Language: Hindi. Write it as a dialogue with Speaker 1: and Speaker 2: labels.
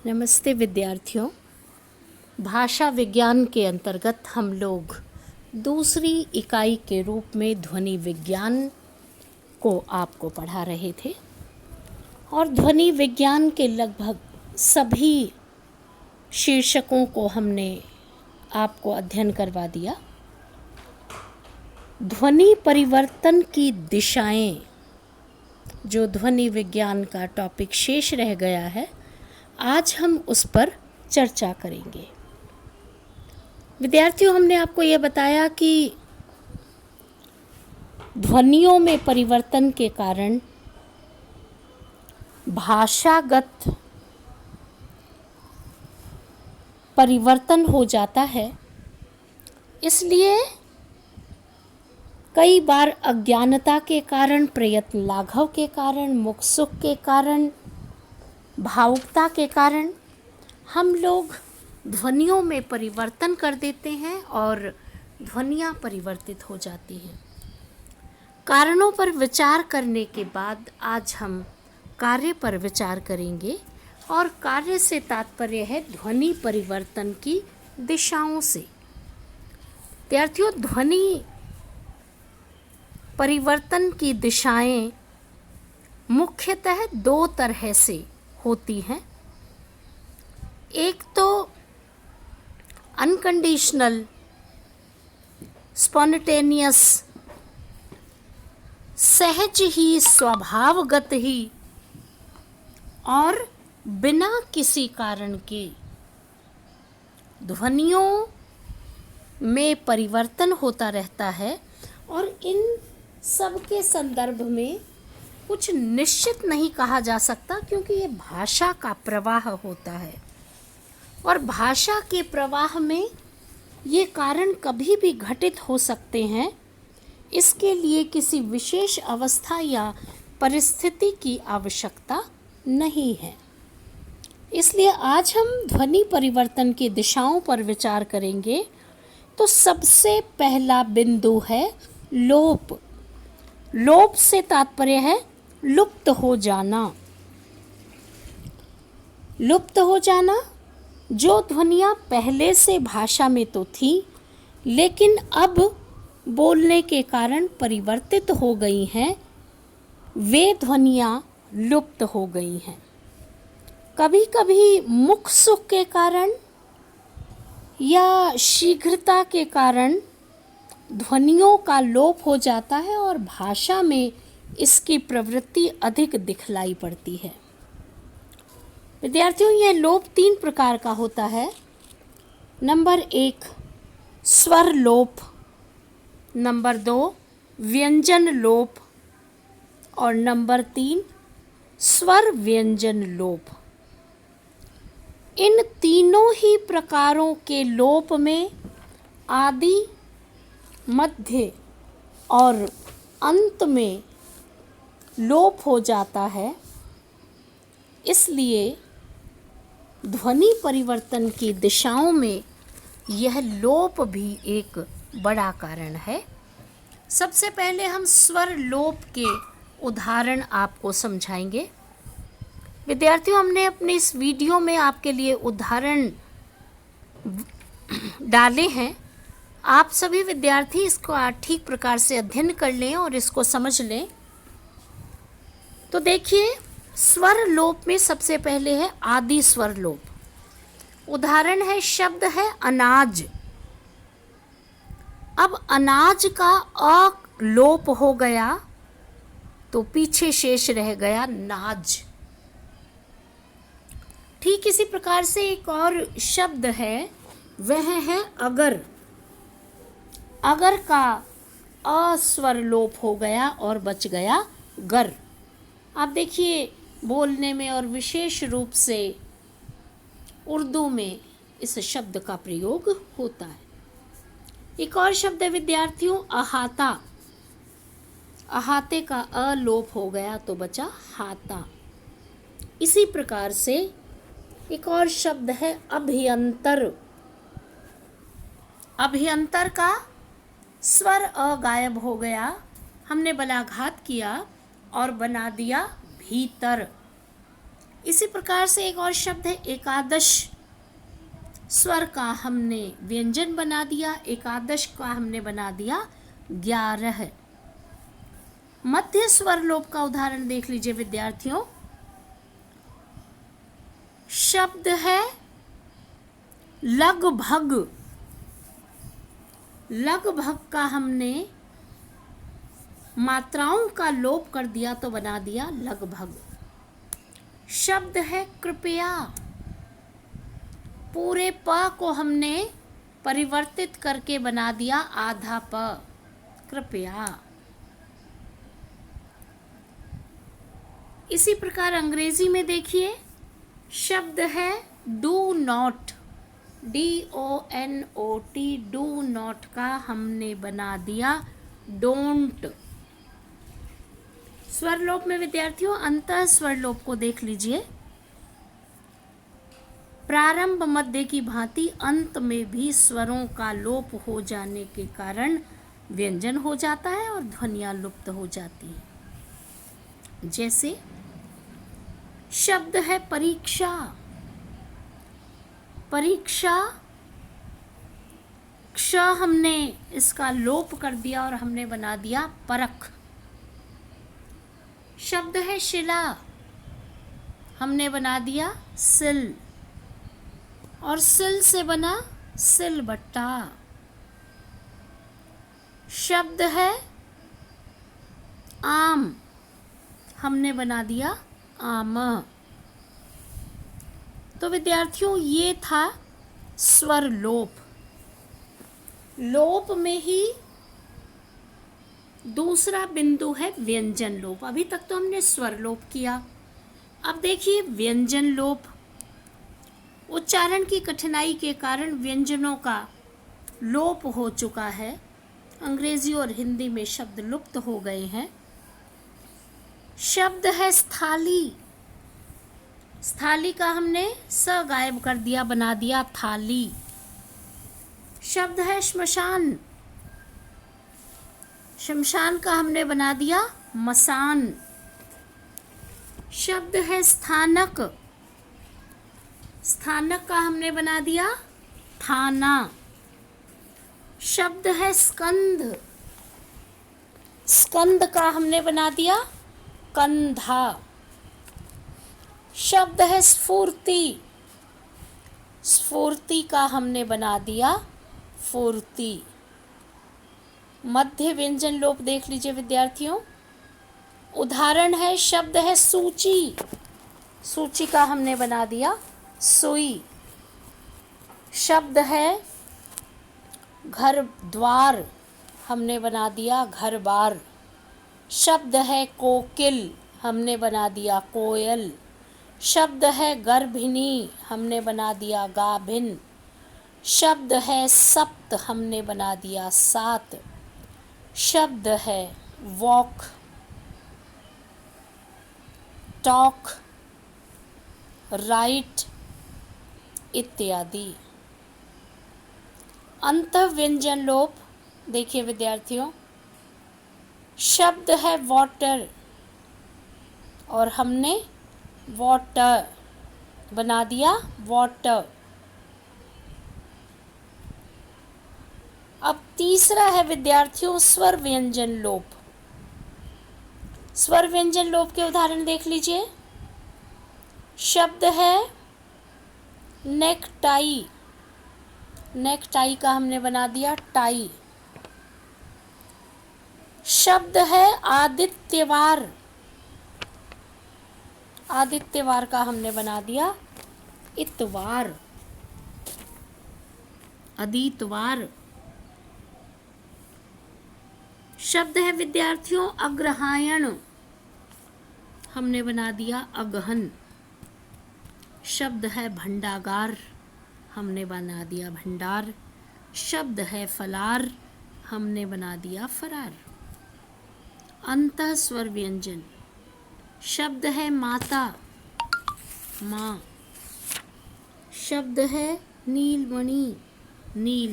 Speaker 1: नमस्ते विद्यार्थियों। भाषा विज्ञान के अंतर्गत हम लोग दूसरी इकाई के रूप में ध्वनि विज्ञान को आपको पढ़ा रहे थे और ध्वनि विज्ञान के लगभग सभी शीर्षकों को हमने आपको अध्ययन करवा दिया। ध्वनि परिवर्तन की दिशाएं, जो ध्वनि विज्ञान का टॉपिक शेष रह गया है, आज हम उस पर चर्चा करेंगे। विद्यार्थियों, हमने आपको यह बताया कि ध्वनियों में परिवर्तन के कारण भाषागत परिवर्तन हो जाता है। इसलिए कई बार अज्ञानता के कारण, प्रयत्न लाघव के कारण, मुख सुख के कारण, भावुकता के कारण हम लोग ध्वनियों में परिवर्तन कर देते हैं और ध्वनियाँ परिवर्तित हो जाती हैं। कारणों पर विचार करने के बाद आज हम कार्य पर विचार करेंगे और कार्य से तात्पर्य है ध्वनि परिवर्तन की दिशाओं से। विद्यार्थियों, ध्वनि परिवर्तन की दिशाएं मुख्यतः दो तरह से होती हैं। एक तो अनकंडीशनल, स्पॉन्टेनियस, सहज ही, स्वभावगत ही और बिना किसी कारण के ध्वनियों में परिवर्तन होता रहता है और इन सब के संदर्भ में कुछ निश्चित नहीं कहा जा सकता, क्योंकि ये भाषा का प्रवाह होता है और भाषा के प्रवाह में ये कारण कभी भी घटित हो सकते हैं। इसके लिए किसी विशेष अवस्था या परिस्थिति की आवश्यकता नहीं है। इसलिए आज हम ध्वनि परिवर्तन की दिशाओं पर विचार करेंगे। तो सबसे पहला बिंदु है लोप। लोप से तात्पर्य है लुप्त हो जाना। लुप्त हो जाना, जो ध्वनियाँ पहले से भाषा में तो थी लेकिन अब बोलने के कारण परिवर्तित हो गई हैं, वे ध्वनियाँ लुप्त हो गई हैं। कभी कभी मुख सुख के कारण या शीघ्रता के कारण ध्वनियों का लोप हो जाता है और भाषा में इसकी प्रवृत्ति अधिक दिखलाई पड़ती है। विद्यार्थियों, यह लोप तीन प्रकार का होता है। नंबर 1 स्वर लोप, नंबर 2 व्यंजन लोप और नंबर 3 स्वर व्यंजन लोप। इन तीनों ही प्रकारों के लोप में आदि, मध्य और अंत में लोप हो जाता है। इसलिए ध्वनि परिवर्तन की दिशाओं में यह लोप भी एक बड़ा कारण है। सबसे पहले हम स्वर लोप के उदाहरण आपको समझाएंगे। विद्यार्थियों, हमने अपने इस वीडियो में आपके लिए उदाहरण डाले हैं। आप सभी विद्यार्थी इसको ठीक प्रकार से अध्ययन कर लें और इसको समझ लें। तो देखिए, स्वर लोप में सबसे पहले है आदि स्वर लोप। उदाहरण है, शब्द है अनाज। अब अनाज का अ लोप हो गया तो पीछे शेष रह गया नाज। ठीक इसी प्रकार से एक और शब्द है, वह है अगर। अगर का अ स्वर लोप हो गया और बच गया गर। आप देखिए, बोलने में और विशेष रूप से उर्दू में इस शब्द का प्रयोग होता है। एक और शब्द है विद्यार्थियों, अहाता। अहाते का अ लोप हो गया तो बचा हाता। इसी प्रकार से एक और शब्द है अभियंतर। अभियंतर का स्वर अ गायब हो गया, हमने बलाघात किया और बना दिया भीतर। इसी प्रकार से एक और शब्द है एकादश। स्वर का हमने व्यंजन बना दिया, एकादश का हमने बना दिया 11। मध्य स्वर लोप का उदाहरण देख लीजिए विद्यार्थियों। शब्द है लगभग। लगभग का हमने मात्राओं का लोप कर दिया तो बना दिया लगभग। शब्द है कृपया। पूरे प को हमने परिवर्तित करके बना दिया आधा प, कृपया। इसी प्रकार अंग्रेजी में देखिए, शब्द है do not, DONOT, do not का हमने बना दिया डोंट। स्वरलोप में विद्यार्थियों अंतः स्वरलोप को देख लीजिए। प्रारंभ मध्य की भांति अंत में भी स्वरों का लोप हो जाने के कारण व्यंजन हो जाता है और ध्वनियां लुप्त हो जाती हैं। जैसे शब्द है परीक्षा। परीक्षा, क्ष हमने इसका लोप कर दिया और हमने बना दिया परख। शब्द है शिला, हमने बना दिया सिल, और सिल से बना सिलबट्टा। शब्द है आम, हमने बना दिया आम। तो विद्यार्थियों ये था स्वर लोप। लोप में ही दूसरा बिंदु है व्यंजन लोप। अभी तक तो हमने स्वर लोप किया, अब देखिए व्यंजन लोप। उच्चारण की कठिनाई के कारण व्यंजनों का लोप हो चुका है। अंग्रेजी और हिंदी में शब्द लुप्त हो गए हैं। शब्द है स्थाली। स्थाली का हमने स गायब कर दिया, बना दिया थाली। शब्द है श्मशान। शमशान का हमने बना दिया मसान। शब्द है स्थानक। स्थानक का हमने बना दिया थाना। शब्द है स्कंद। स्कंद का हमने बना दिया कंधा। शब्द है स्फूर्ति। स्फूर्ति का हमने बना दिया फूर्ति। मध्य व्यंजन लोप देख लीजिए विद्यार्थियों। उदाहरण है शब्द है सूची। सूची का हमने बना दिया सुई। शब्द है घर द्वार, हमने बना दिया घर बार। शब्द है कोकिल, हमने बना दिया कोयल। शब्द है गर्भिणी, हमने बना दिया गाभिन। शब्द है सप्त, हमने बना दिया सात। शब्द है वॉक, टॉक, राइट इत्यादि। अंतः व्यंजन लोप देखिए विद्यार्थियों। शब्द है वाटर और हमने वाटर बना दिया वाटर। अब तीसरा है विद्यार्थियों स्वर व्यंजन लोप। स्वर व्यंजन लोप के उदाहरण देख लीजिए। शब्द है नेकटाई। नेकटाई का हमने बना दिया टाई। शब्द है आदित्यवार। आदित्यवार का हमने बना दिया इतवार। आदितवार। शब्द है विद्यार्थियों अग्रहायण, हमने बना दिया अगहन। शब्द है भंडागार, हमने बना दिया भंडार। शब्द है फलार, हमने बना दिया फरार। अंतः स्वर व्यंजन। शब्द है माता, माँ। शब्द है नीलमणि, नील।